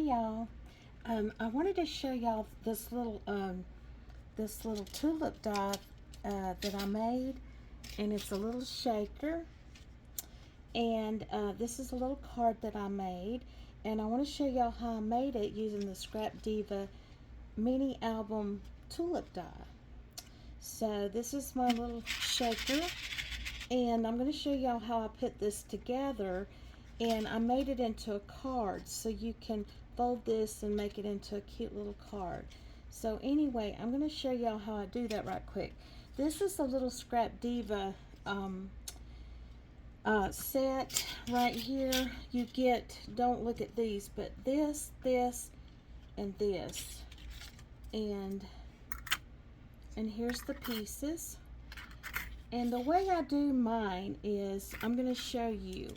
y'all. I wanted to show y'all this little tulip die that I made, and it's a little shaker. And this is a little card that I made, and I want to show y'all how I made it using the Scrapdiva Mini album tulip die. So this is my little shaker, and I'm going to show y'all how I put this together. And I made it into a card, so you can fold this and make it into a cute little card. So anyway, I'm going to show y'all how I do that right quick. This is a little Scrapdiva set right here. You get, don't look at these, but this, and this. And here's the pieces. And the way I do mine is, I'm going to show you.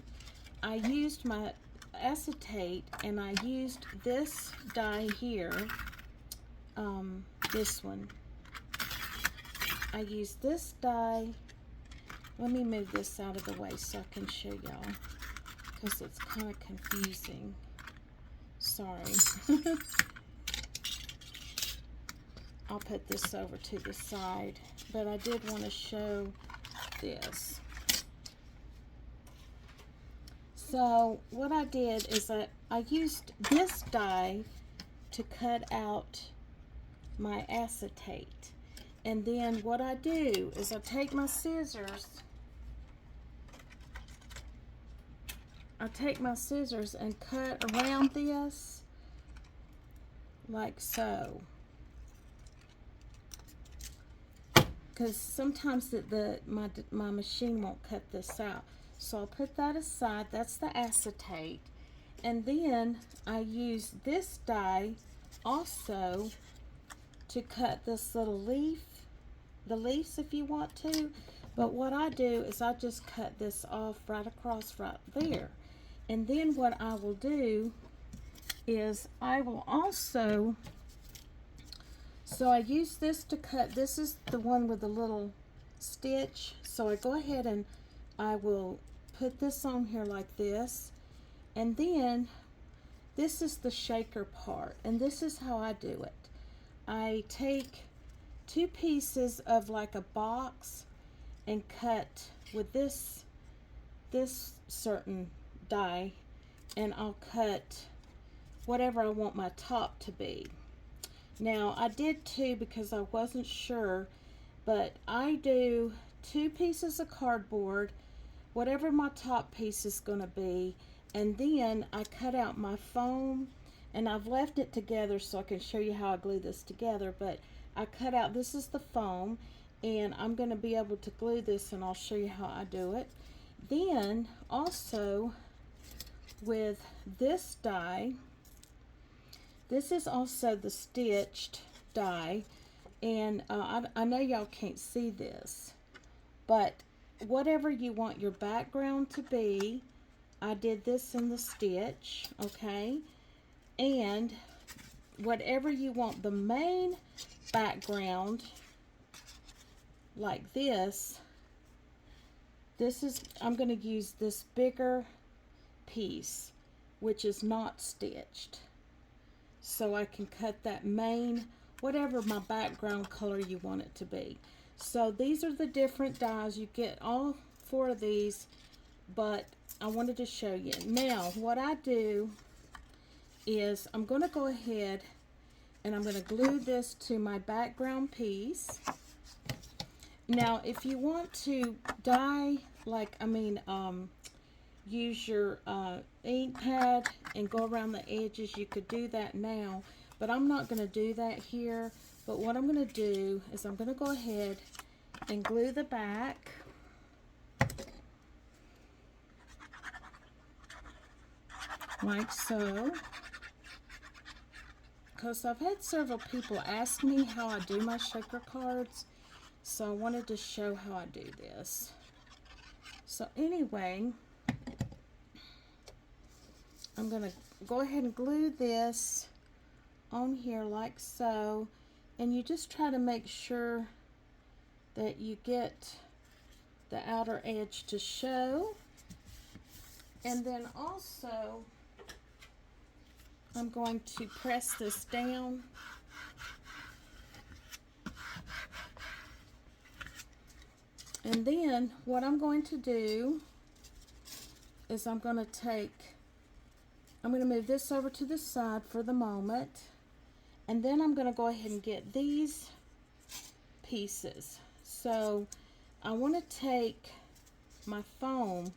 I used my acetate, and I used this die here, this one. I used this die. Let me move this out of the way so I can show y'all, because it's kind of confusing. Sorry. I'll put this over to the side, but I did want to show this. So what I did is I used this die to cut out my acetate. And then what I do is I take my scissors. And cut around this like so. Because sometimes my machine won't cut this out. So I'll put that aside. That's the acetate. And then I use this die also to cut this little leaf, the leaves if you want to. But what I do is I just cut this off right across right there. And then what I will do is I will also, so I use this to cut, this is the one with the little stitch. So I go ahead and I will put this on here like this, and then this is the shaker part, and this is how I do it. I take two pieces of like a box and cut with this certain die, and I'll cut whatever I want my top to be. Now I did two because I wasn't sure, but I do two pieces of cardboard, whatever my top piece is going to be, and then I cut out my foam, and I've left it together so I can show you how I glue this together. But I cut out, this is the foam, and I'm going to be able to glue this, and I'll show you how I do it. Then also with this die, this is also the stitched die, and I know y'all can't see this, but whatever you want your background to be, I did this in the stitch, okay? And whatever you want the main background, like this is, I'm going to use this bigger piece, which is not stitched, so I can cut that main, whatever my background color you want it to be. So these are the different dies. You get all four of these, but I wanted to show you. Now what I do is I'm going to go ahead and I'm going to glue this to my background piece. Now if you want to die, like, use your ink pad and go around the edges, you could do that now, but I'm not going to do that here. But what I'm going to do is I'm going to go ahead and glue the back. Like so. Because I've had several people ask me how I do my shaker cards, so I wanted to show how I do this. So anyway, I'm going to go ahead and glue this on here like so, and you just try to make sure that you get the outer edge to show. And then also I'm going to press this down. And then what I'm going to do is I'm going to move this over to the side for the moment. And then I'm going to go ahead and get these pieces. So I want to take my foam,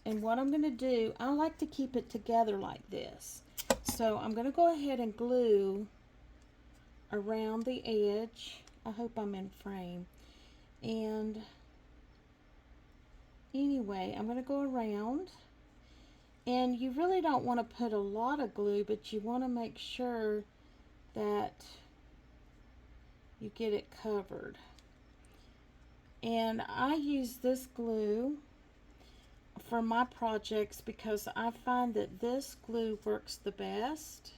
and what I'm going to do, I like to keep it together like this. So I'm going to go ahead and glue around the edge. I hope I'm in frame. And anyway, I'm going to go around, and you really don't want to put a lot of glue, but you want to make sure that you get it covered. And I use this glue for my projects because I find that this glue works the best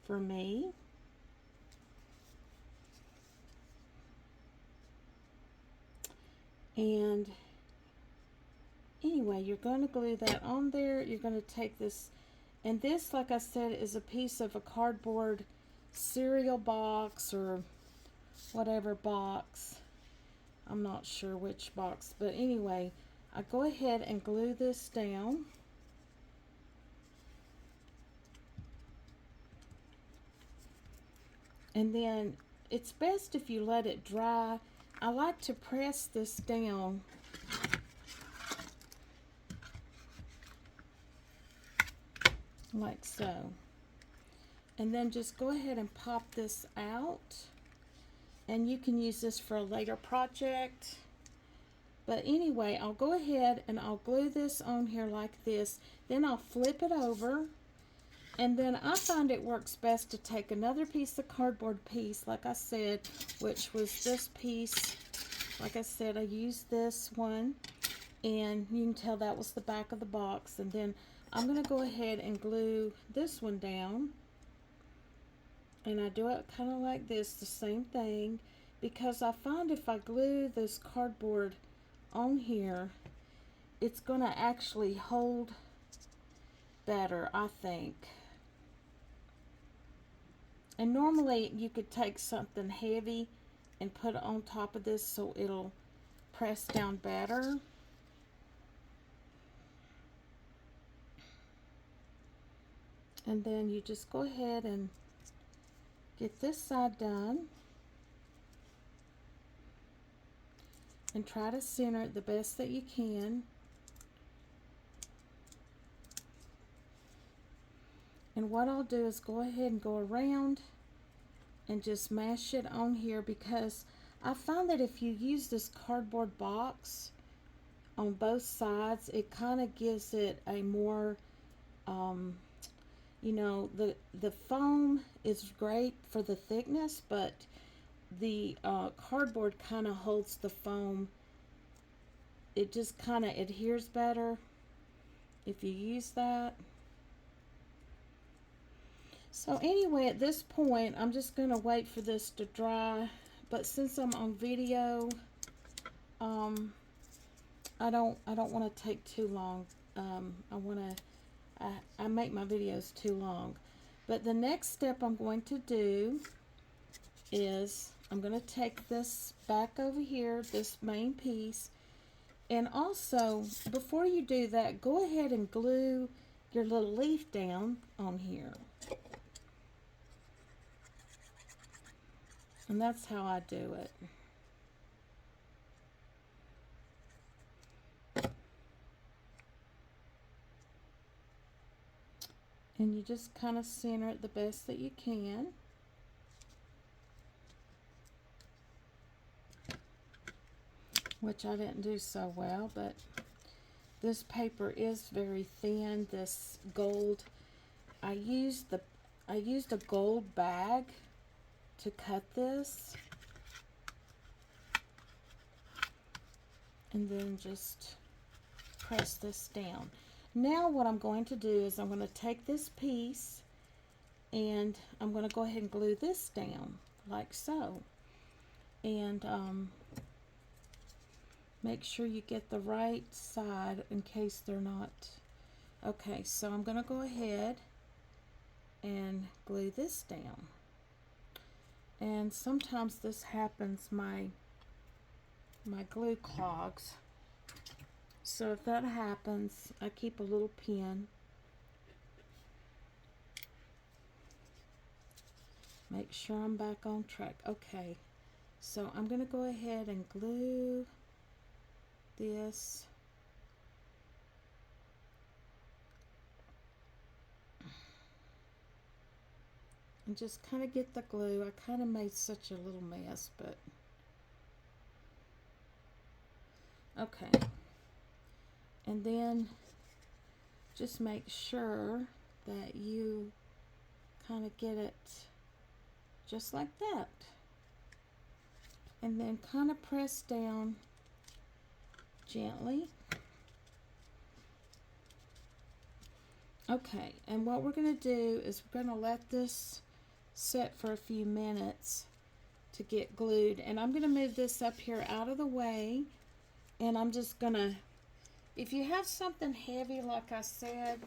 for me. And anyway, you're going to glue that on there. You're going to take this, and this, like I said, is a piece of a cardboard cereal box or whatever box. I'm not sure which box, but anyway, I go ahead and glue this down. And then it's best if you let it dry. I like to press this down like so. And then just go ahead and pop this out. And you can use this for a later project. But anyway, I'll go ahead and I'll glue this on here like this. Then I'll flip it over. And then I find it works best to take another piece of cardboard piece, like I said, which was this piece. Like I said, I used this one. And you can tell that was the back of the box. And then I'm going to go ahead and glue this one down. And I do it kind of like this, the same thing, because I find if I glue this cardboard on here, it's going to actually hold better, I think. And normally you could take something heavy and put it on top of this so it'll press down better. And then you just go ahead and get this side done. And try to center it the best that you can. And what I'll do is go ahead and go around and just mash it on here, because I find that if you use this cardboard box on both sides, it kind of gives it a more, you know, the foam is great for the thickness, but the cardboard kind of holds the foam. It just kind of adheres better if you use that. So anyway, at this point, I'm just going to wait for this to dry. But since I'm on video, I don't want to take too long. I make my videos too long. But the next step I'm going to do is I'm going to take this back over here, this main piece. And also, before you do that, go ahead and glue your little leaf down on here. And that's how I do it. And you just kind of center it the best that you can. Which I didn't do so well, but this paper is very thin, this gold. I used a gold bag to cut this. And then just press this down. Now what I'm going to do is I'm going to take this piece and I'm going to go ahead and glue this down like so. And make sure you get the right side in case they're not. Okay, so I'm going to go ahead and glue this down. And sometimes this happens, my glue clogs. So if that happens, I keep a little pin. Make sure I'm back on track. Okay, so I'm going to go ahead and glue this. And just kind of get the glue. I kind of made such a little mess, but okay. And then just make sure that you kind of get it just like that. And then kind of press down gently. Okay, and what we're going to do is we're going to let this set for a few minutes to get glued. And I'm going to move this up here out of the way. And I'm just going to, if you have something heavy, like I said,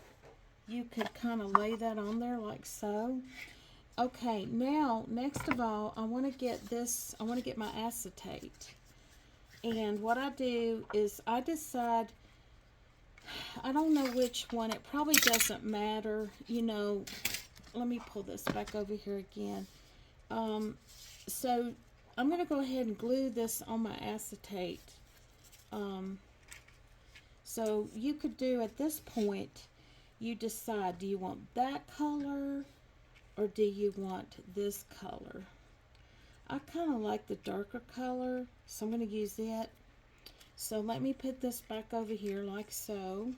you could kind of lay that on there like so. Okay, now, next of all, I want to get this, I want to get my acetate. And what I do is I decide, I don't know which one, it probably doesn't matter, you know. Let me pull this back over here again. So I'm going to go ahead and glue this on my acetate. So you could do at this point, you decide, do you want that color or do you want this color? I kind of like the darker color, so I'm going to use it. So let me put this back over here like so.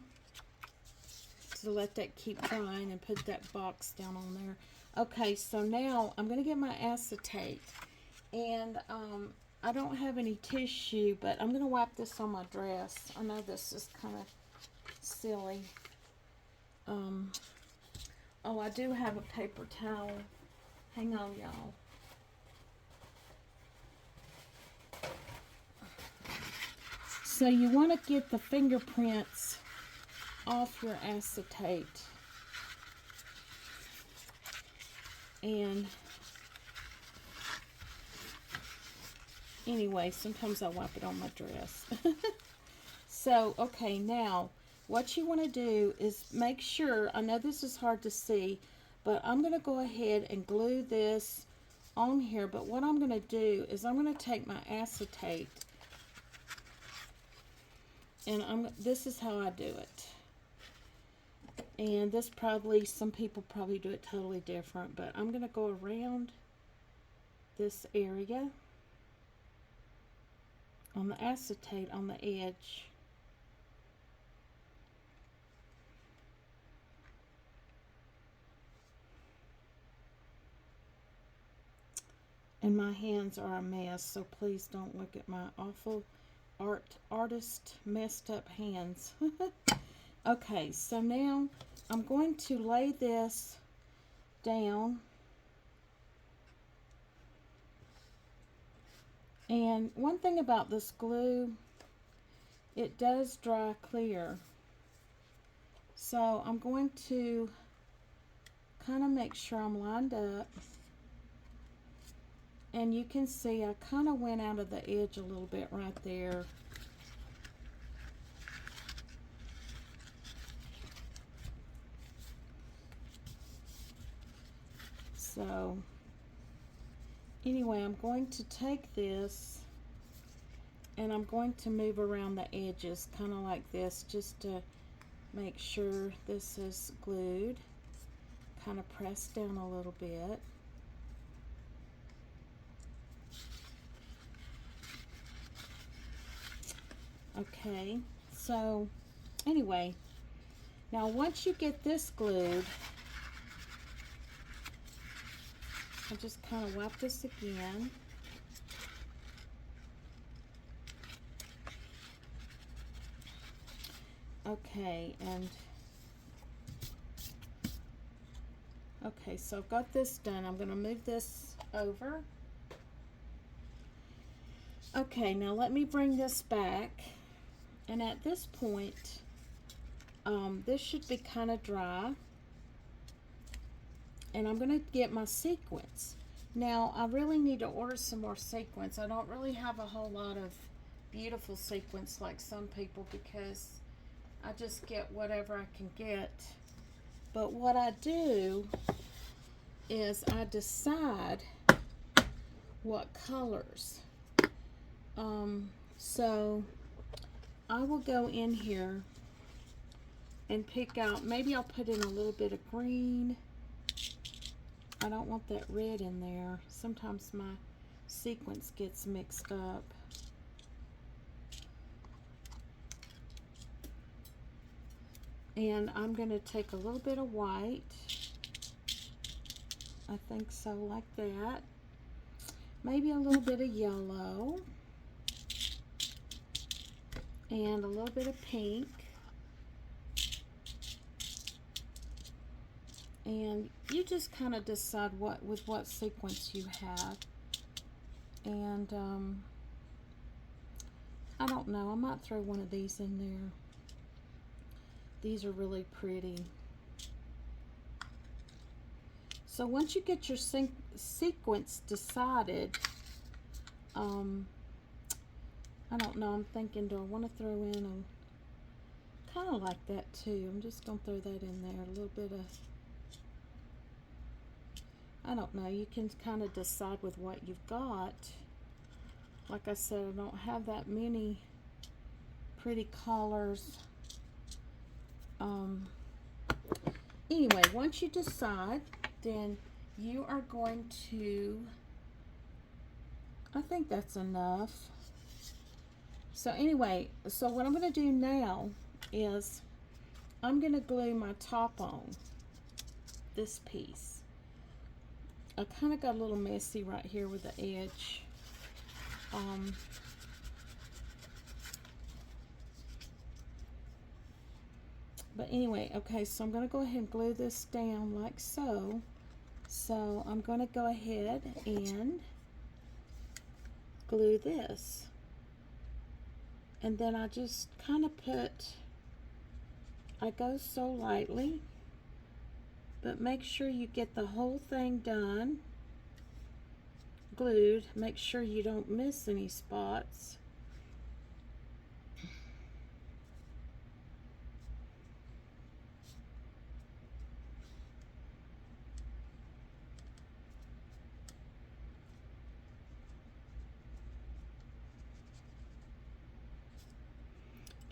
So let that keep drying and put that box down on there. Okay, so now I'm going to get my acetate. And I don't have any tissue, but I'm going to wipe this on my dress. I know this is kind of silly. Oh, I do have a paper towel. Hang on, y'all. So you want to get the fingerprints off your acetate. And anyway, sometimes I wipe it on my dress. So, okay, now what you want to do is make sure, I know this is hard to see, but I'm going to go ahead and glue this on here. But what I'm going to do is I'm going to take my acetate, and this is how I do it. And this probably, some people probably do it totally different, but I'm going to go around this area on the acetate on the edge. And my hands are a mess, so please don't look at my awful artist messed up hands. Okay, so now I'm going to lay this down. And one thing about this glue, it does dry clear. So I'm going to kind of make sure I'm lined up. And you can see I kind of went out of the edge a little bit right there. So anyway, I'm going to take this and I'm going to move around the edges kind of like this, just to make sure this is glued. Kind of press down a little bit. Okay, so anyway, now once you get this glued, I'll just kind of wipe this again. Okay, and okay, so I've got this done. I'm going to move this over. Okay, now let me bring this back. And at this point, this should be kind of dry. and I'm going to get my sequins. Now, I really need to order some more sequins. I don't really have a whole lot of beautiful sequins like some people because I just get whatever I can get. But what I do is I decide what colors. So I will go in here and pick out, maybe I'll put in a little bit of green. I don't want that red in there. Sometimes my sequence gets mixed up. And I'm going to take a little bit of white. I think so, like that. Maybe a little bit of yellow. And a little bit of pink. And you just kind of decide with what sequence you have. And I don't know, I might throw one of these in there. These are really pretty. So once you get your sequence decided, I don't know, I'm thinking, do I want to throw in a, kind of like that too. I'm just going to throw that in there, a little bit of, I don't know, you can kind of decide with what you've got. Like I said, I don't have that many pretty colors. Anyway, once you decide, then you are going to, I think that's enough. So anyway, so what I'm going to do now is I'm going to glue my top on this piece. I kind of got a little messy right here with the edge. But anyway, okay, so I'm going to go ahead and glue this down like so. So I'm going to go ahead and glue this. And then I just kind of I go so lightly, but make sure you get the whole thing done, glued. Make sure you don't miss any spots.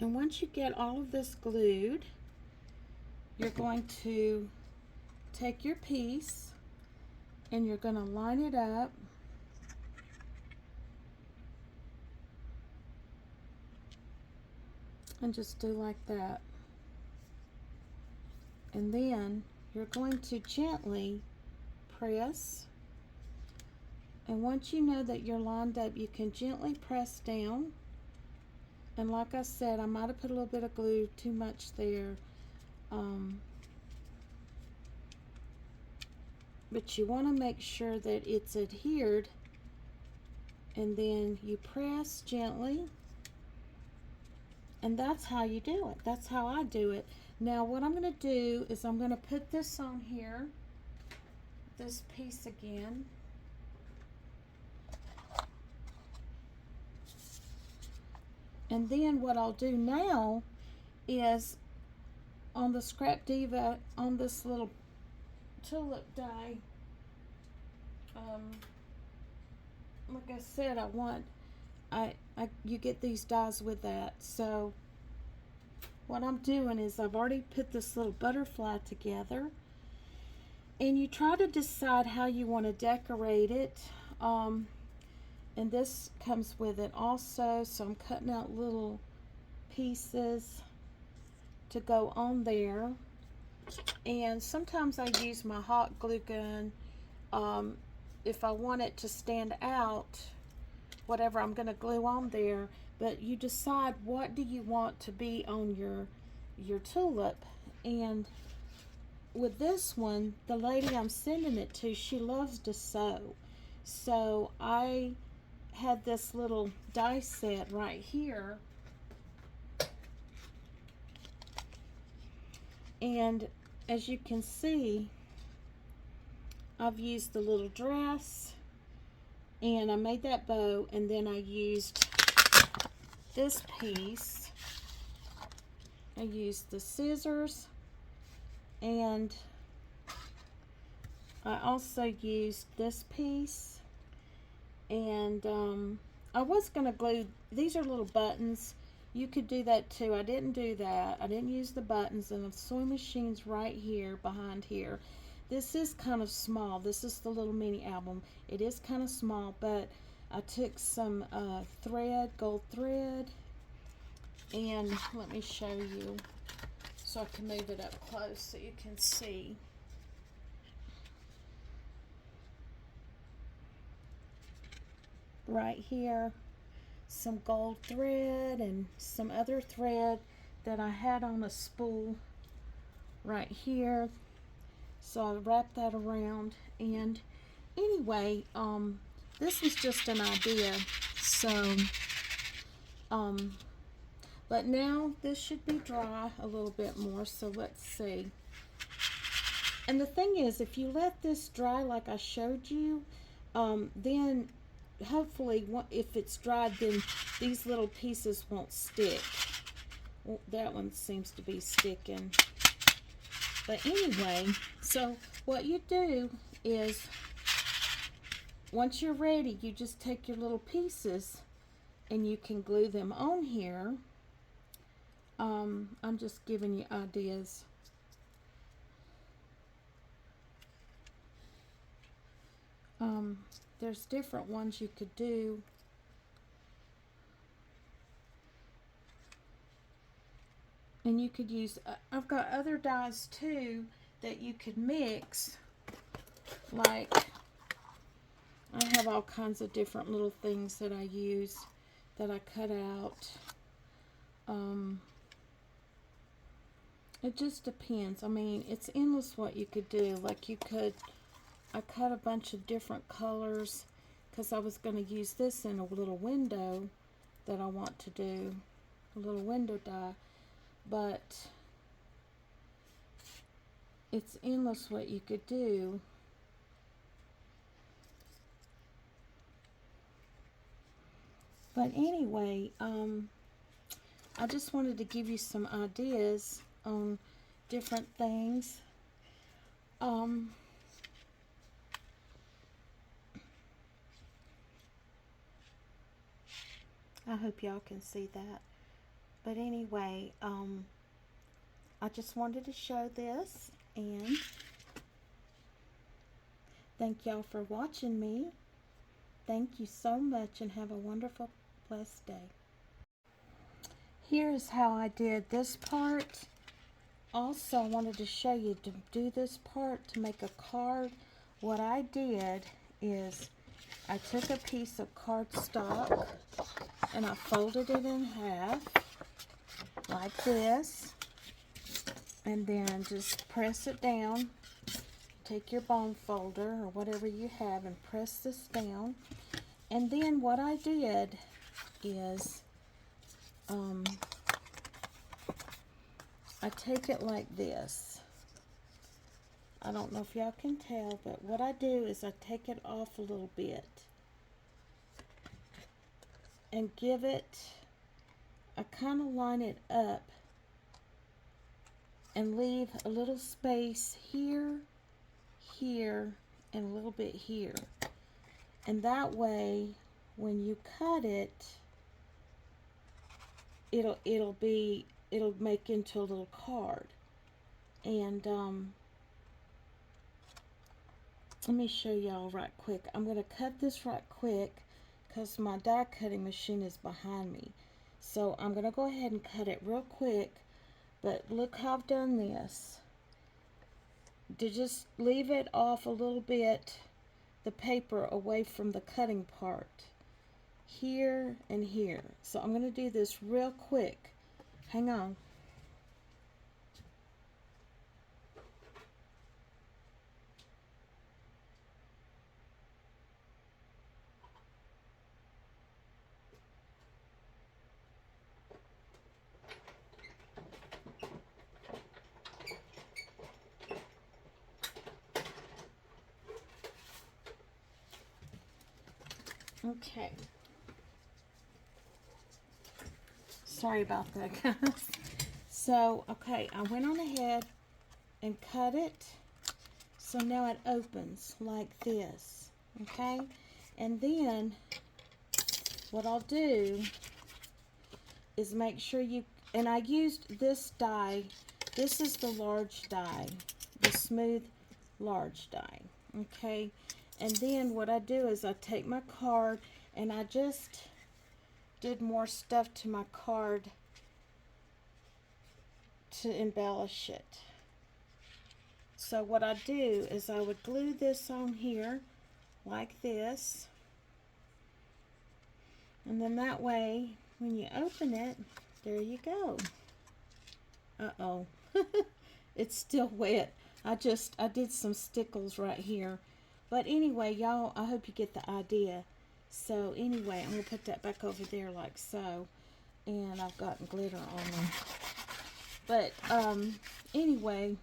And once you get all of this glued, you're going to take your piece and you're going to line it up and just do like that. And then you're going to gently press. And once you know that you're lined up, you can gently press down. And like I said, I might have put a little bit of glue too much there. But you want to make sure that it's adhered. And then you press gently. And that's how you do it. That's how I do it. Now what I'm going to do is I'm going to put this on here. This piece again. And then what I'll do now is on the Scrapdiva, on this little tulip die, like I said, you get these dies with that. So what I'm doing is I've already put this little butterfly together, and you try to decide how you want to decorate it. And this comes with it also, so I'm cutting out little pieces to go on there. And sometimes I use my hot glue gun if I want it to stand out, whatever I'm going to glue on there. But you decide what do you want to be on your tulip. And with this one, the lady I'm sending it to, she loves to sew. So I had this little die set right here, and as you can see, I've used the little dress, and I made that bow, and then I used this piece. I used the scissors, and I also used this piece, and I was going to glue, these are little buttons. You could do that too. I didn't do that. I didn't use the buttons, and the sewing machine's right here behind here. This is kind of small. This is the little mini album. It is kind of small, but I took some thread, gold thread, and let me show you so I can move it up close so you can see. Right here, some gold thread and some other thread that I had on a spool right here. So I wrapped that around, and anyway, this was just an idea. So, but now this should be dry a little bit more, so let's see. And the thing is, if you let this dry like I showed you, then hopefully if it's dried, then these little pieces won't stick. Well, that one seems to be sticking. But anyway, so what you do is, once you're ready, you just take your little pieces and you can glue them on here. I'm just giving you ideas. There's different ones you could do. And you could use, I've got other dyes too that you could mix. Like, I have all kinds of different little things that I use that I cut out. It just depends. I mean, it's endless what you could do. Like you could, I cut a bunch of different colors because I was going to use this in a little window that I want to do, a little window die. But it's endless what you could do. But anyway, I just wanted to give you some ideas on different things. I hope y'all can see that. But anyway, I just wanted to show this, and thank y'all for watching me. Thank you so much, and have a wonderful, blessed day. Here's how I did this part. Also, I wanted to show you to do this part to make a card. What I did is I took a piece of cardstock and I folded it in half like this, and then just press it down. Take your bone folder or whatever you have and press this down. And then what I did is I take it like this. I don't know if y'all can tell, but what I do is I take it off a little bit and give it, I kind of line it up and leave a little space here, here, and a little bit here. And that way, when you cut it, it'll make into a little card. And let me show y'all right quick. I'm going to cut this right quick because my die cutting machine is behind me. So I'm going to go ahead and cut it real quick. But look how I've done this. To just leave it off a little bit, the paper away from the cutting part. Here and here. So I'm going to do this real quick. Hang on. Okay. Sorry about that, guys. So, okay, I went on ahead and cut it. So now it opens like this. Okay? And then what I'll do is make sure you, and I used this die. This is the large die, the smooth large die. Okay? And then what I do is I take my card and I just did more stuff to my card to embellish it. So what I do is I would glue this on here like this. And then that way, when you open it, there you go. Uh-oh. It's still wet. I did some stickles right here. But anyway, y'all, I hope you get the idea. So anyway, I'm going to put that back over there like so. And I've gotten glitter on them. But anyway,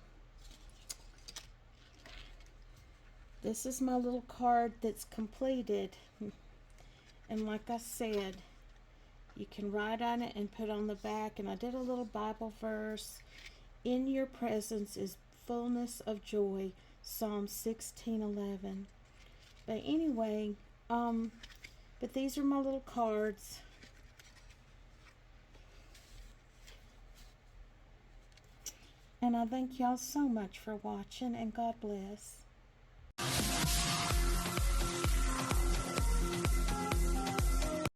this is my little card that's completed. And like I said, you can write on it and put on the back. And I did a little Bible verse. In your presence is fullness of joy. Psalm 16:11. But anyway, but these are my little cards. And I thank y'all so much for watching, and God bless.